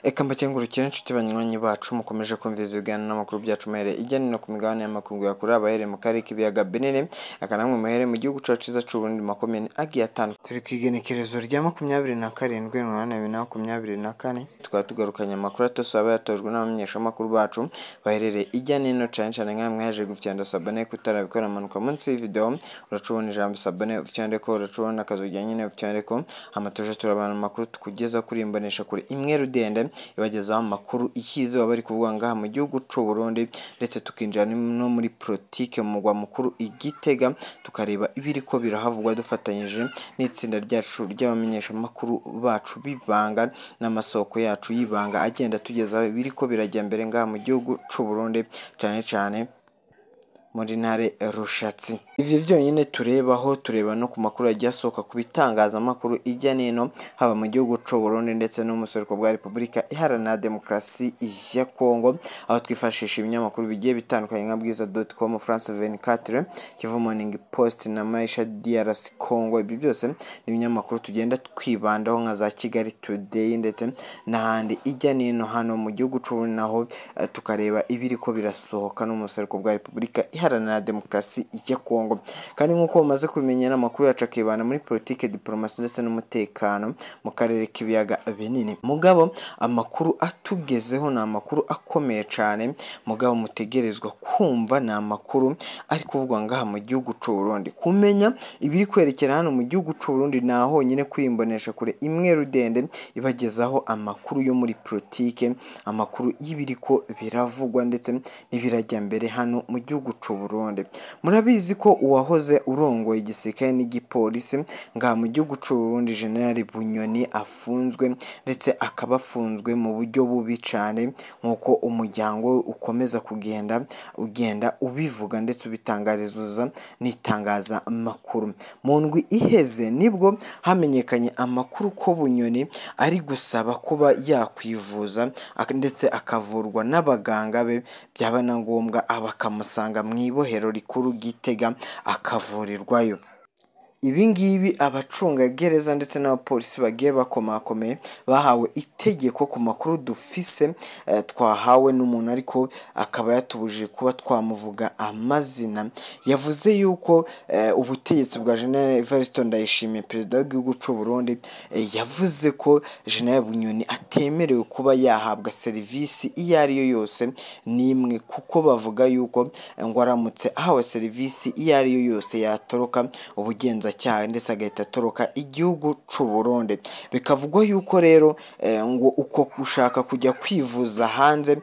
Eka mbakengurukire inshuti banywanyi bacu mukomeje kumviza ibiganiro n'amakuru byacu muhere ijyanye no ku migabane y'amakungu yakuri abahere mu karere k'ibiyaga Binini aka namwe muhere mu gihugu cacu ciza c'u Burundi makomene agiye atandukanye. Turi kwigenekerezo rya 27/8/2024 tukaba tugarukanye amakuru atosaba yatojwe n'abamenyeshamakuru bacu baherereye ijyanye no cane cane nkamwe yaje gufyanda sabone kutarabikora amanuka munsi y'video uracubona ijambo sabone ufyande ko uracubona akazujyanye no ufyande ko amatuje turabana amakuru tukugeza kuri imbonesha kuri imwe rudende ibagezaho amakuru ikizo bari kuvuga ngaha mu gihugu c'u Burundi ndetse tukinjira no muri politique mu mugwa mukuru Igitega tukareba ibiriko birahavugwa dufatanyije n'itsinda ryacu ry'abamenyesha makuru bacu bibanga n'amasoko yacu yibanga agenda tugezaho ibiriko birajya mbere ngaha mu gihugu c'u Burundi cyane cyane muri ntare rushatsi. Ivyo byonyine turebaho tureba no ku makuru ajyasohoka ku bitangaza makuru ijya nino haba mu gihugu c'u Burundi ndetse no mu buseruko bwa Republika Iharanira Demokarasi ya Kongo aho twifashisha ibinyamakuru bigiye bitandukanye nka bwiza.com, France 24, Kivu Morning Post na Maisha DRC Congo. Ibi byose ni ibinyamakuru tugenda twibandaho nka za Kigali Today ndetse n'ahandi ijya nino hano mu gihugu c'u Burundi naho tukareba ibiriko birasohoka no mu buseruko bwa Republika Iharanira Demokarasi ya Kongo. Kandi nkuko bamaze kumenyera amakuru yacu akibana muri politique, diplomasi ndetse n'umutekano mu karere k'ibiyaga Binini. Mugabo amakuru atugezeho na amakuru akomeye cyane mugabo mutegerezwa kumva na amakuru ari kuvugwa ngaha mu gihugu c'u Burundi. Kumenya ibiri kwerekera hano mu gihugu c'u Burundi naho nyine kwimbonesha kure imwe rudende ibagezaho amakuru yo muri politique, amakuru y'ibiriko biravugwa ndetse n'ibirajya mbere hano mu gihugu c'u Burundi. Murabizi ko uwahoze urongoye igisirikare n'igipolisi ngaha mu gihugu c'u Burundi General Bunyoni afunzwe ndetse akabafunzwe mu buryo bubi cyane nkuko umuryango ukomeza ugenda ubivuga ndetse ubitangariza n'itangaza amakuru. Mu ndwi iheze nibwo hamenyekanye amakuru ko Bunyoni ari gusaba kuba yakwivuza ndetse akavurwa n'abaganga be byaba na ngombwa abakamusanga mu ibohero rikuru Gitega akavurirwayo. Ibi ngibi abacunga gereza ndetse n'abapolisi bagiye bakomakomeye bahawe itegeko ku makuru dufise twahawe n'umuntu ariko akaba yatubujije kuba twamuvuga amazina. Yavuze yuko ubutegetsi bwa General Evariste Ndayishimiye perezida w'igihugu c'u Burundi yavuze ko General Bunyoni atemerewe kuba yahabwa serivisi iyo ari yo yose nimwe kuko bavuga yuko ngo aramutse ahawe serivisi iyo ari yo yose yatoroka ubugenza cyane ndetse agahita atoroka igihugu c'u Burundi. Bikavugwa yuko rero ngo uko gushaka kujya kwivuza hanze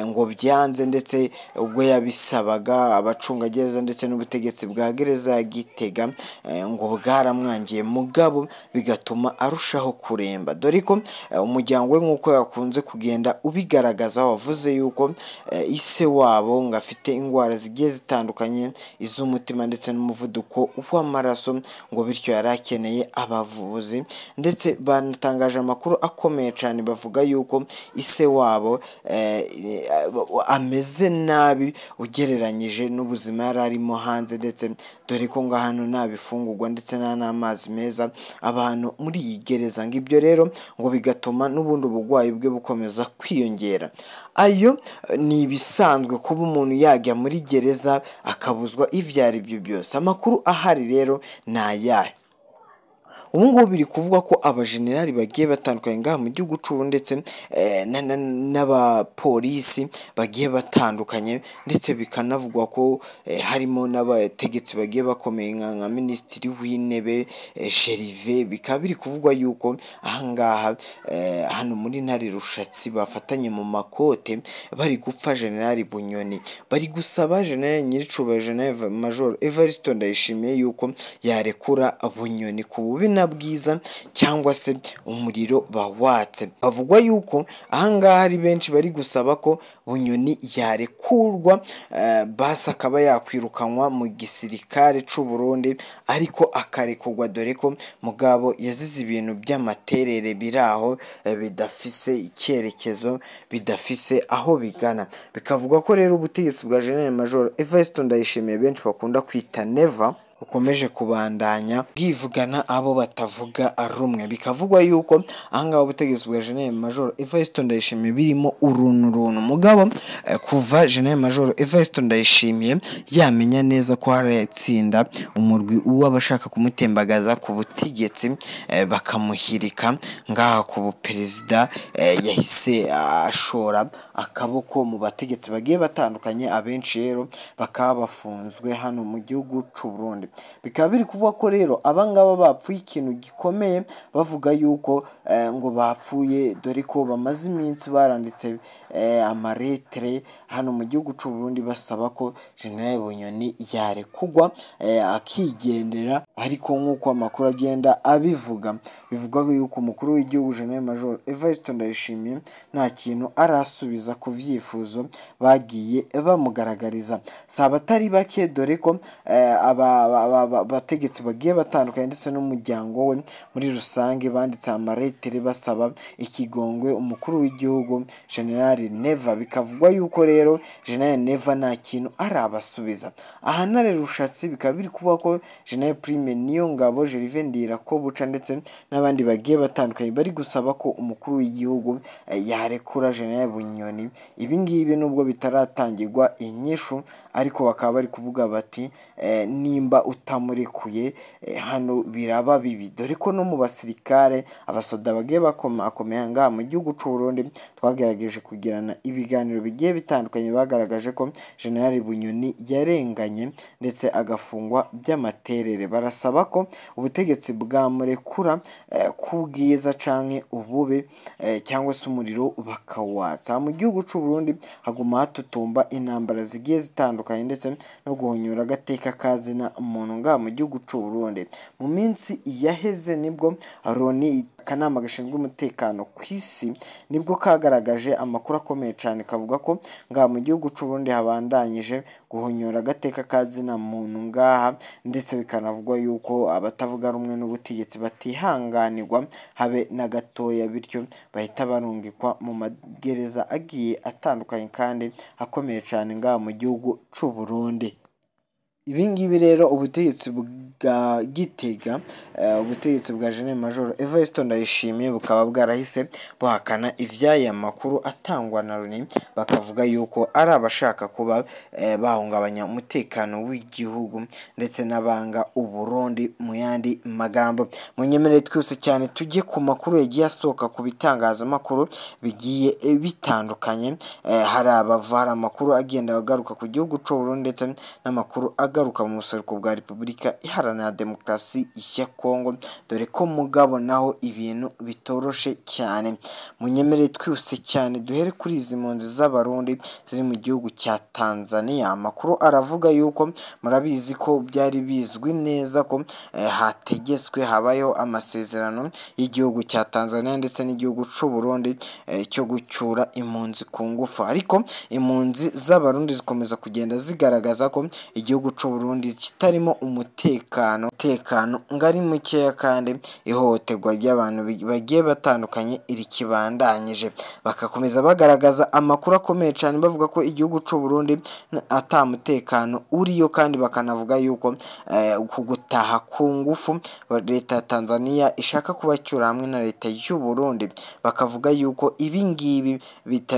ngo byanze ndetse ubwo yabisabaga abacunga gereza ndetse n'ubutegetsi bwa gereza ya Gitega ngo bwaramwangiye mugabo bigatuma arushaho kuremba. Dore ko umuryango we nkuko yakunze kugenda ubigaragaza wavuze yuko ise wabo ngo afite ingwara zigiye zitandukanye iz'umutima ndetse n'umuvuduko w'amaraso ngo bityo yarakeneye abavuzi ndetse banatangaje amakuru akomeye cyane bavuga yuko ise wabo ameze nabi ugereranyije n'ubuzima yararimo hanze ndetse dore ko ngo hano nabifungurwa ndetse n'amazi meza abantu muri iyi gereza ngo ibyo rero ngo bigatuma n'ubundi ubugwayi bwe bukomeza kwiyongera. Ayo ni ibisanzwe kuba umuntu yajya muri gereza akabuzwa ivyo ari byo byose. Amakuru ahari rero nayahe ubu ngubu biri kuvuga ko abajenerali bagiye batandukanye ngaha mu gihugu c'u Burundi ndetse n'abapolisi bagiye batandukanye ndetse bikanavugwa ko harimo n'abategetsi bagiye bakomeye nka minisitiri w'intebe Sherive. Bikaba biri kuvugwa yuko ahangaha hano muri ntare rushatsi bafatanye mu makote bari gupfa General Bunyoni, bari gusaba General Nyiricubahiro General Major Evariste Ndayishimiye yuko yarekura Bunyoni ku bubi bwiza cyangwa se umuriro bawatse. Bavugwa yuko ahangaha ari benshi bari gusaba ko Bunyoni yarekurwa basa akaba yakwirukanwa mu gisirikare c'u Burundi ariko akarekurwa dore ko mugabo yazize ibintu by'amaterere biraho bidafise icyerekezo bidafise aho bigana. Bikavugwa ko rero ubutegetsi bwa General Major Evariste Ndayishimiye benshi bakunda kwita Neva ukomeje kubandanya bwivugana abo batavuga rumwe. Bikavugwa yuko ahangaha ubutegetsi bwa General Major Evariste Ndayishimiye birimo uruntu mugabo kuva General Major Evariste Ndayishimiye yamenya neza ko hari itsinda umurwi w'abashaka kumutembagaza ku butegetsi bakamuhirika ngaha ku buperezida, yahise ashora akaboko mu bategetsi bagiye batandukanye, abenshi rero bakaba bafunzwe hano mu gihugu cy'u Burundi. Bikaba biri kuvuga ko rero abangaba bapfuye ikintu gikomeye, bavuga yuko ngo bapfuye dore ko bamaze iminsi baranditse amaretere hano mu gihugu cy'u Burundi basaba ko General Bunyoni yarekugwa akigendera, ariko nk'uko amakuru agenda abivuga bivugwa yuko umukuru w'igihugu General Major Evariste Ndayishimiye nta kintu arasubiza ku vyifuzo bagiye bamugaragariza. Saba atari bake dore ko abategetsi bagiye batandukanye ndetse n'umuryango we muri rusange banditse amaretere basaba ikigongwe umukuru w'igihugu General Neva. Bikavugwa yuko rero General Neva nta kintu arabasubiza. Aha ntare rushatsi bikaba biri kuvuga ko General Prime Niyongabo, Gervais Ndirakobuca ndetse n'abandi bagiye batandukanye bari gusaba ko umukuru w'igihugu yarekura General Bunyoni. Ibi ngibi nubwo bitaratangirwa inyishu, ariko bakaba bari kuvuga bati nimba utamurekuye hano biraba bibi, dore ko no mu basirikare abasoda bagiye bakomeye ngaha mu gihugu cy'u Burundi twagerageje kugirana ibiganiro bigiye bitandukanye, bagaragaje ko General Bunyoni yarenganye ndetse agafungwa by'amaterere. Barasaba ko ubutegetsi bwamurekura ku bwiza canke ubube cyangwa se umuriro bakawatsa. Mu gihugu cy'u Burundi haguma hatutumba intambara zigiye zitandukanye ndetse no guhonyora agateka kazina umuntu ngaha mu gihugu cy'u Burundi. Mu minsi yaheze nibwo Loni, akanama gashinzwe umutekano ku isi, nibwo kagaragaje amakuru akomeye cyane kavuga ko ngaha mu gihugu cy'u Burundi habandanyije guhonyora agateka kazina muntu ngaha, ndetse bikanavugwa yuko abatavuga rumwe n'ubutegetsi batihanganirwa habe na gatoya, bityo bahita barungikwa mu magereza agiye atandukanye kandi akomeye cyane ngaha mu gihugu cy'u Burundi. Ibi ngibi rero ubutegetsi bwa Gitega, ubutegetsi bwa General Major Evariste Ndayishimiye bukaba bwarahise buhakana ivy'aya makuru atangwa na Loni, bakavuga yuko ari abashaka kuba bahungabanya umutekano w'igihugu ndetse n'abanga u Burundi. Mu yandi magambo, munyemerere twese cyane tujye ku makuru yagiye asohoka ku bitangazamakuru bigiye bitandukanye. Hari amakuru agenda agaruka ku gihugu cy'u Burundi ndetse n'amakuru agaruka mu buseruko bwa Repubulika Iharanira Demokarasi ya Kongo, dore ko mugabo naho ibintu bitoroshe cyane. Munyemerere twese cyane duhere kuri izi mpunzi z'abarundi ziri mu gihugu cya Tanzania. Amakuru aravuga yuko murabizi ko byari bizwi neza ko hategetswe habayeho amasezerano y'igihugu cya Tanzania ndetse n'igihugu cy'u Burundi cyo gucyura impunzi ku ngufu, ariko impunzi z'abarundi zikomeza kugenda zigaragaza ko igihugu cy'u Burundi kitarimo umutekano ngari mukeya kandi ihohoterwa ry'abantu bagiye batandukanye iri kibandanyije. Bakakomeza bagaragaza amakuru akomeye cyane bavuga ko igihugu cy'u Burundi atamutekano uriyo, kandi bakanavuga yuko kugutaha ku ngufu leta ya Tanzania ishaka kubacyura hamwe na leta y'u Burundi. Bakavuga yuko ibi ngibi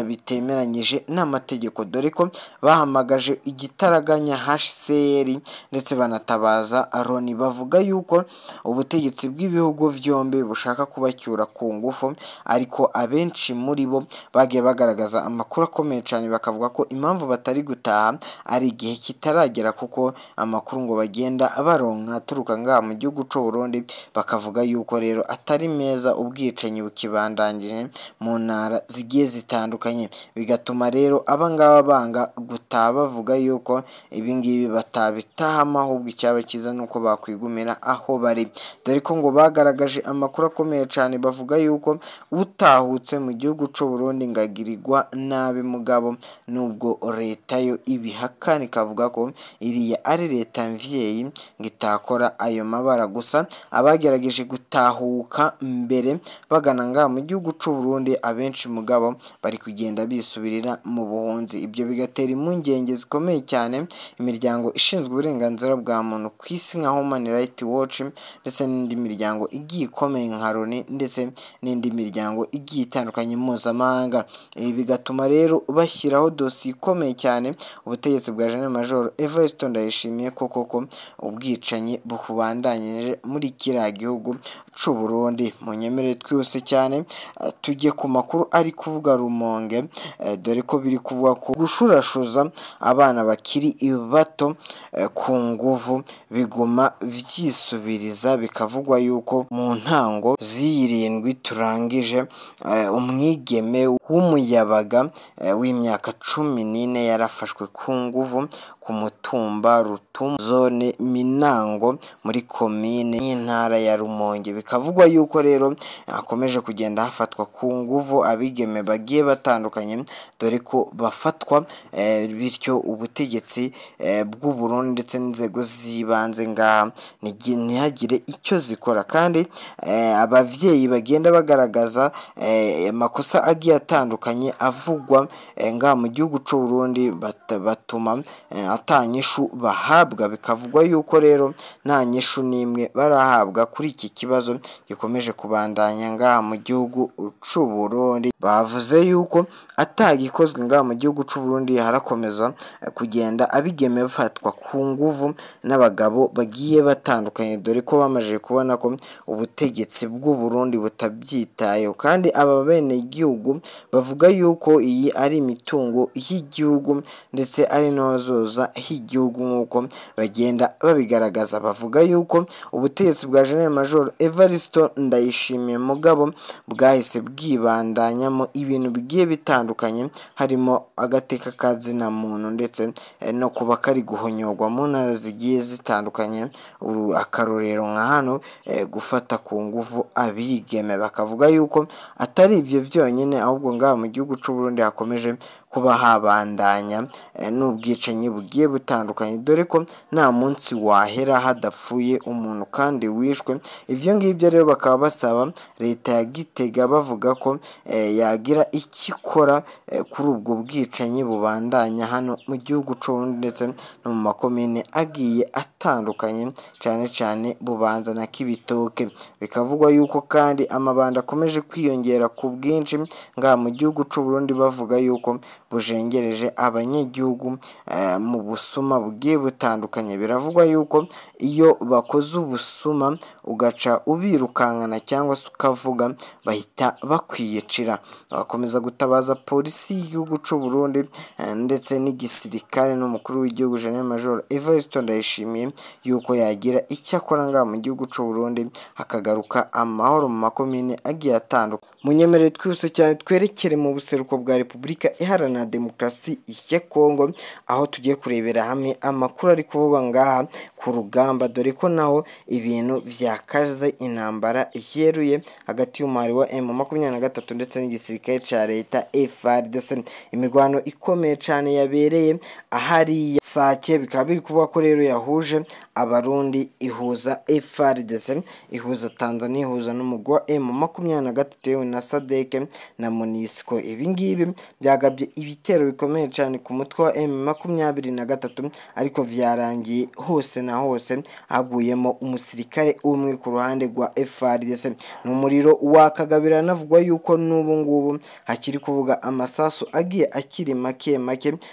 bitemeranyije n'amategeko, dore ko bahamagaje igitaraganya HCR ndetse banatabaza Loni. Bavuga yuko ubutegetsi bw'ibihugu byombi bushaka kubacyura ku ngufu, ariko abenshi muri bo bagiye bagaragaza amakuru akomeye cyane, bakavuga ko impamvu batari gutaha ari igihe kitaragera, kuko amakuru ngo bagenda baronka aturuka ngaha mu gihugu cy'u Burundi bakavuga yuko rero atari meza, ubwicanyi bukibandanyije mu ntara zigiye zitandukanye, bigatuma rero abangaba banga gutaha bavuga yuko ibi ngibi batabitahamo, ahubwo icyaba cyiza nuko bakwigumira aho bari, dore ko ngo bagaragaje amakuru akomeye cyane. Bavuga yuko utahutse mu gihugu cy'u Burundi ngagirirwa nabi mugabo, nubwo leta yo ibihakana ikavuga ko iriya ari leta mvyeyi ngo itakora ayo mabara. Gusa abagerageje gutahuka mbere bagana ngaha mu gihugu cy'u Burundi abenshi mugabo bari kugenda bisubirira mu buhunzi. Ibyo bigatera impungenge zikomeye cyane imiryango ishinzwe uburenganzira bwa muntu ku isi nka Human Rights Watch ndetse n'indi miryango igiye ikomeye nka Loni ndetse n'indi miryango igiye itandukanye mpuzamahanga. Ibi bigatuma rero bashyiraho dosiye ikomeye cyane ubutegetsi bwa General Major Evariste Ndayishimiye koko ubwicanyi bubandanyije muri kiriya gihugu c'u Burundi. Munyemere twose cyane tujye ku makuru ari kuvuga Rumonge, dore ko biri kuvuga ko gushurashuza abana bakiri bato ku nguvu biguma vyisubiriza, bikavugwa yuko mu ntango z'irindwi turangije umwigeme w'umuyabaga w'imyaka 14 yarafashwe ku nguvu ku mutumba Rutumu zone Minango muri komine y'intara ya Rumonge. Bikavugwa yuko rero akomeje kugenda hafatwa ku nguvu abigeme bagiye batandukanye, dore ko bafatwa bityo ubutegetsi bw'u Burundi ndetse n'inzego z'ibanze ngaha ntihagire icyo zikora. Kandi abavyeyi bagenda bagaragaza amakosa agiye atandukanye avugwa ngaha mu gihugu c'u Burundi batuma atanyishu bahabwa. Bikavugwa yuko rero nta nyishu nimwe barahabwa kuri iki kibazo gikomeje kubandanya ngaha mu gihugu c'u Burundi. Bavuze yuko atagikozwe ngaha mu gihugu c'u Burundi harakomeza kugenda abigeme bafatwa ku nguvu n'abagabo bagiye batandukanye, dore ko bamaje kubona ko ubutegetsi bw'u Burundi butabyitayeho. Kandi aba bene igihugu bavuga yuko iyi ari imitungo y'igihugu ndetse ari nozoza h'igihugu nk'uko bagenda babigaragaza. Bavuga yuko ubutegetsi bwa General Major Evariste Ndayishimiye mugabo bwahise bwibandanyamo ibintu bigiye bitandukanye, harimo agateka kazina muntu ndetse no kuba kari guhonyorwa mu ntara zigiye zitandukanye. Akarorero nka hano gufata ku nguvu abigeme. Bakavuga yuko atari ivyo byonyine, ahubwo ngaha mu gihugu c'u Burundi hakomeje kuba habandanya n'ubwicanyi bugiye butandukanye, dore ko nta munsi wahera hadapfuye umuntu kandi wishwe. Ivyo ngibyo rero bakaba basaba leta ya Gitega bavuga ko yagira ikikora kuri ubwo bwicanyi bubandanya hano mu gihugu c'u Burundi ndetse no mu makomine agiye atandukanye, cyane cyane Bubanza na Kibitoke. Bikavugwa yuko kandi amabanda akomeje kwiyongera ku bwinshi ngaha mu gihugu c'u Burundi, bavuga yuko bujengereje abanyagihugu mu busuma bugiye butandukanye. Biravugwa yuko iyo bakoze ubusuma ugaca ubirukankana cyangwa se ukavuga bahita bakwiyicira. Bakomeza gutabaza polisi y'igihugu c'u Burundi ndetse n'igisirikare n'umukuru w'igihugu General Major Evariste Ndayishimiye yuko yagira icyo akora ngaha mu gihugu c'u Burundi hakagaruka amahoro mu makomine agiye atandukanye. Munyemerere twese cyane twerekere mu buseruko bwa Repubulika Iharanira Demokarasi ya Kongo, aho tugiye kurebera hamwe amakuru ari kuvugwa ngaha ku rugamba, dore ko naho ibintu vyakaze intambara yeruye hagati y'umuhari wa M23 ndetse n'igisirikare ca leta FARDC. Imigwano ikomeye cyane yabereye ahari Sake, bikaba biri kuvuga ko rero yahuje abarundi, ihuza FARDC, ihuza Tanzania, ihuza n'umugwi wa M23 na SADC na MONUSCO. Ibi ngibi byagabye ibitero bikomeye cyane ku mutwe wa M23, ariko vyarangiye hose na hose haguyemo umusirikare umwe ku ruhande rwa FARDC. N'umuriro wakagabira navugwa yuko n'ubu ngubu hakiri kuvuga amasasu agiye akiri make.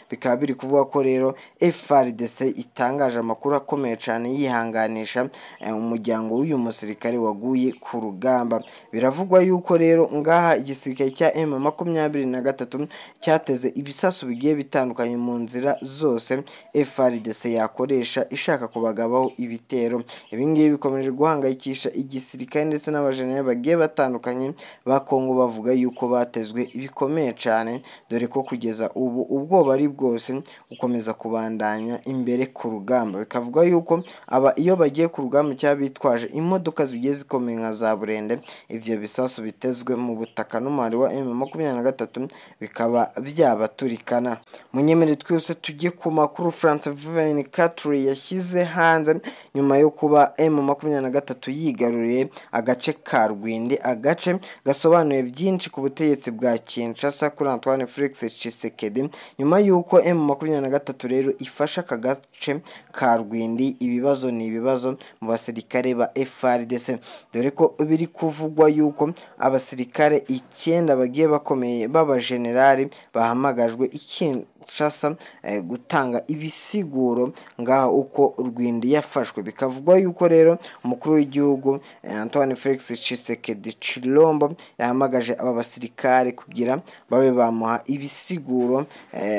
Bikaba biri kuvuga ko rero FARDC itangaje amakuru akomeye cyane yihanganisha umuryango w'uyu musirikare waguye ku rugamba. Biravugwa yuko rero ngaha igisirikare cya M23 cyateze ibisasu bigiye bitandukanye mu nzira zose FARDC yakoresha ishaka kubagabaho ibitero. Ibi ngibi bikomeje guhangayikisha igisirikare ndetse n'abajenerali bagiye batandukanye ba Kongo, bavuga yuko batezwe bikomeye cyane, dore ko kugeza ubu ubwoba ari bwose ukomeza kubandanya imbere ku rugamba. Bikavuga yuko iyo bagiye ku rugamba cyabitwaje imodoka zigiye zikomeye nka za burende, ivyo bisasu bitezwe mu butaka n'umwari wa M23 bikaba byabaturikana. Munyemere twese tujye ku makuru. France 24 yashyize hanze nyuma yo kuba M23 yigaruriye agace ka Rwindi, agace gasobanuye byinshi ku butegetsi bwa Kinshasa kuri Antoine Felix Tshisekedi. Nyuma yuko M23 rero ifasha aka gace ka Rwindi, ibibazo ni ibibazo mu basirikare ba FARDC, dore ko biri kuvugwa yuko abasirikare 9 bagiye bakomeye baba generali bahamagajwe Kinshasa gutanga ibisiguro ngaho uko Rwindi yafashwe. Bikavugwa yuko rero umukuru w'igihugu Antoine Felix Tshisekedi Chilombo yahamagaje aba basirikare kugira babe bamuha ibisiguro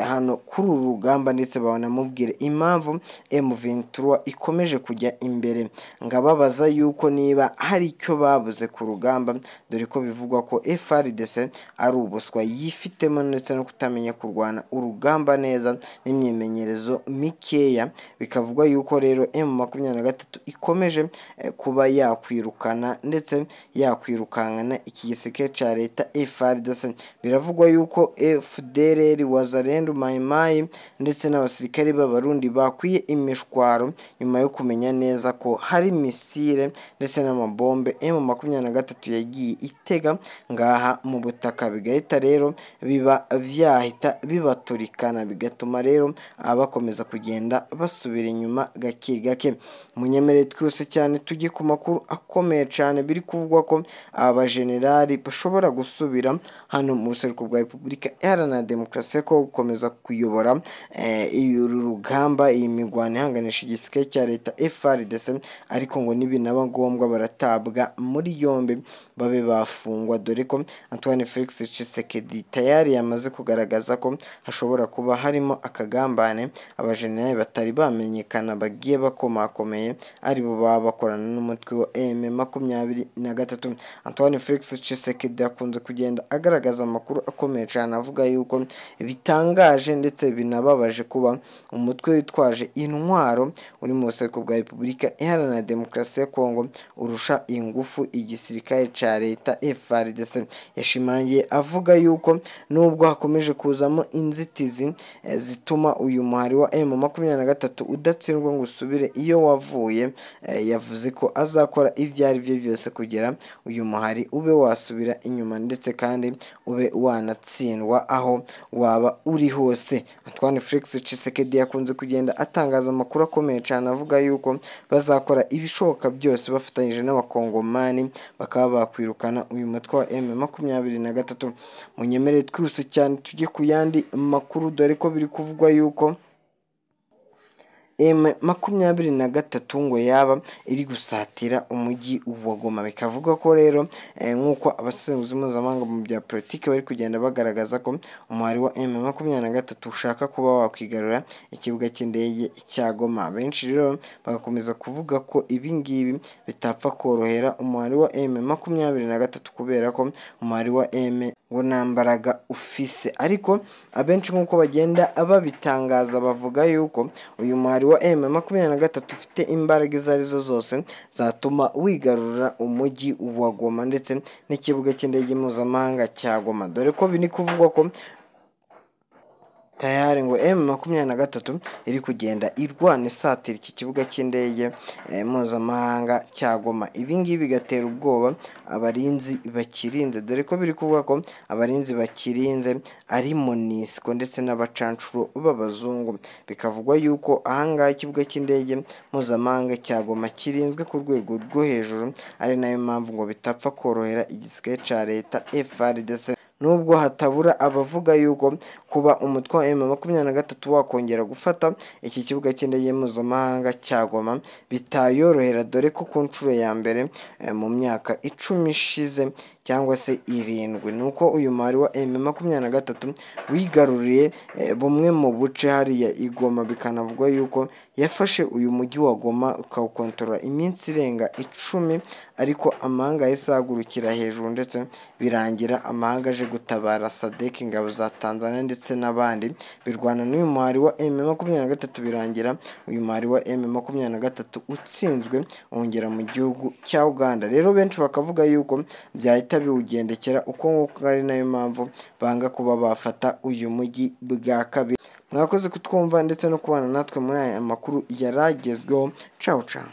hano kuri uru rugamba, ndetse banamubwire impamvu M23 ikomeje kujya imbere, ngababaza yuko niba hari icyo babuze ku rugamba, dore ko bivugwa ko FARDC ari ubuswa yifitemo ndetse no kutamenya kurwana urugamba neza n'imyimenyerezo mikeya. Bikavugwa yuko rero M23 ikomeje kuba yakwirukana ndetse yakwirukankana iki giseke ca leta FARDC. Biravugwa yuko FDLR, Wazalendo, Mai Mai ndetse n'abasirikare b'abarundi bakwiye imishwaro nyuma yo kumenya neza ko hari misile ndetse n'amabombe M23 yagiye itega ngaha mu butaka, bigahita rero biba vyahita bibaturikana, bigatuma rero abakomeza kugenda basubira inyuma gake gake. Munyemere twese cyane tujye ku makuru akomeye cyane, biri kuvugwa ko aba generali bashobora gusubira hano mu buseruko bwa Repubulika Iharanira Demokarasi ko gukomeza kuyobora uru rugamba, iyi migwano ihanganisha igisirikare cya leta FARDC, ariko ngo nibinaba ngombwa baratabwa muri yombi babe bafungwa, dore ko Antoine Felix Tshisekedi tayari yamaze kugaragaza ko hashobora kuba harimo akagambane abajenerali batari bamenyekana bagiye bakomakomeye ari bo baba bakorana n'umutwe wa M23. Antoine Felix Tshisekedi akunze kugenda agaragaza amakuru akomeye cyane avuga yuko bitangaje ndetse binababaje kuba umutwe witwaje intwaro uri mu buseruko bwa Repubulika Iharanira Demokarasi ya Kongo urusha ingufu igisirikare ca leta FARDC. Yashimangiye avuga yuko nubwo hakomeje kuzamo inzitizi zituma uyu muhari wa M23 udatsindwa ngo usubire iyo wavuye, yavuze ko azakora ibyo ari byo byose kugira uyu muhari ube wasubira inyuma ndetse kandi ube wanatsindwa aho waba uri hose. Antoine Felix Tshisekedi yakunze kugenda atangaza amakuru akomeye cyane avuga yuko bazakora ibishoboka byose bafatanyije n'abakongomani bakaba bakwirukana uyu mutwe wa M23. Munyemere twese cyane tujye ku yandi makuru, dore ko biri kuvugwa yuko M23 ngo yaba iri gusatira umujyi wa Goma. Bikavuga ko rero nk'uko abasesenguzi mpuzamahanga mu bya politiki bari kugenda bagaragaza ko umuhari wa M23 ushaka kuba wakwigarura ikibuga cy'indege cya Goma. Benshi rero bagakomeza kuvuga ko ibi ngibi bitapfa korohera umuhari wa M23 kubera ko umuhari wa M ngo nambaraga ufise, ariko abenshi nk'uko bagenda babitangaza bavuga yuko uyu muhari wa M23 ufite imbaraga izo arizo zose zatuma wigarura umujyi wa Goma ndetse n'ikibuga cy'indege mpuzamahanga cya Goma, dore ko bini kuvugwa ko tayari ngo M23 iri kugenda irwana isatira iki kibuga cy'indege mpuzamahanga cya Goma. Ibi ngibi bigatera ubwoba abarinzi bakirinze, dore ko biri kuvuga ko abarinzi bakirinze ari MONUSCO ndetse n'abacancuro b'abazungu. Bikavugwa yuko ahangaha ikibuga cy'indege mpuzamahanga cya Goma kirinzwe ku rwego rwo hejuru, ari nayo mpamvu ngo bitapfa korohera igisirikare ca leta FARDC. Nubwo hatabura abavuga yuko kuba umutwe wa M23 wakongera gufata iki kibuga cy'indege mpuzamahanga cya Goma bitayorohera, dore ko ku nshuro ya mbere mu myaka 10 ishize cyangwa se 7 nuko uyu muhari wa M23 wigaruriye bumwe mu buce hariya igoma. Bikanavugwa yuko yafashe uyu mujyi wa Goma ukawukontorora iminsi irenga 10, ariko amahanga yasagurukira hejuru ndetse birangira amahanga aje gutabara SADC, ingabo za Tanzania ndetse n'abandi birwana n'uyu muhari wa M23, birangira uyu muhari wa M23 utsinzwe wongera mu gihugu cya Uganda. Rero benshi bakavuga yuko byahita biwugendekera uko nguko, ari nayo mpamvu banga kuba bafata uyu mujyi bwa kabiri. mwakoze kutwumva ndetse no kubana natwe muri aya makuru yaragezweho. Ciao ciao.